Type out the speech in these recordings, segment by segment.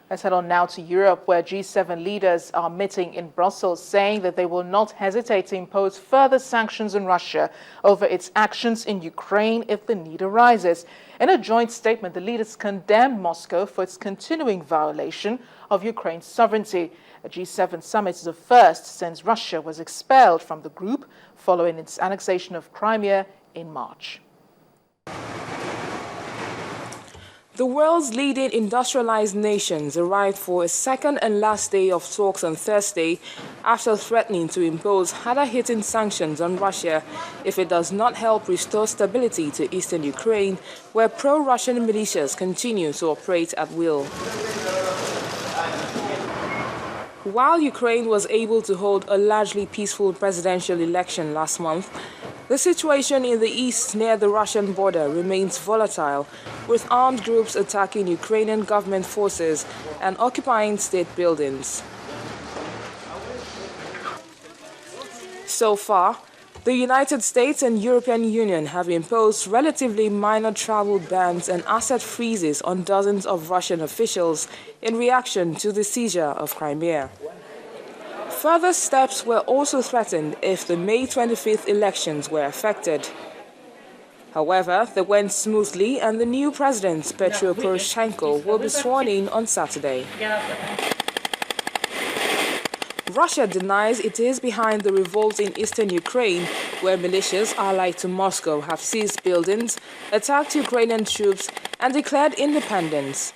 Let's head on now to Europe, where G7 leaders are meeting in Brussels, saying that they will not hesitate to impose further sanctions on Russia over its actions in Ukraine if the need arises. In a joint statement, the leaders condemned Moscow for its continuing violation of Ukraine's sovereignty. A G7 summit is the first since Russia was expelled from the group following its annexation of Crimea in March. The world's leading industrialized nations arrived for a second and last day of talks on Thursday after threatening to impose harder-hitting sanctions on Russia if it does not help restore stability to eastern Ukraine, where pro-Russian militias continue to operate at will. While Ukraine was able to hold a largely peaceful presidential election last month, the situation in the east near the Russian border remains volatile, with armed groups attacking Ukrainian government forces and occupying state buildings. So far, the United States and European Union have imposed relatively minor travel bans and asset freezes on dozens of Russian officials in reaction to the seizure of Crimea. Further steps were also threatened if the May 25th elections were affected. However, they went smoothly, and the new president, Petro Poroshenko, will be sworn in on Saturday. Russia denies it is behind the revolt in eastern Ukraine, where militias allied to Moscow have seized buildings, attacked Ukrainian troops, and declared independence.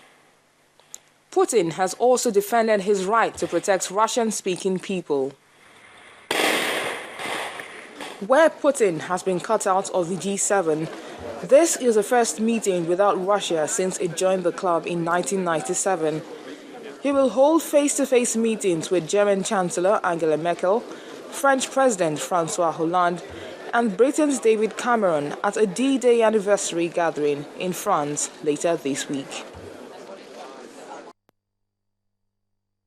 Putin has also defended his right to protect Russian-speaking people. Where Putin has been cut out of the G7, this is the first meeting without Russia since it joined the club in 1997. He will hold face-to-face meetings with German Chancellor Angela Merkel, French President François Hollande, and Britain's David Cameron at a D-Day anniversary gathering in France later this week.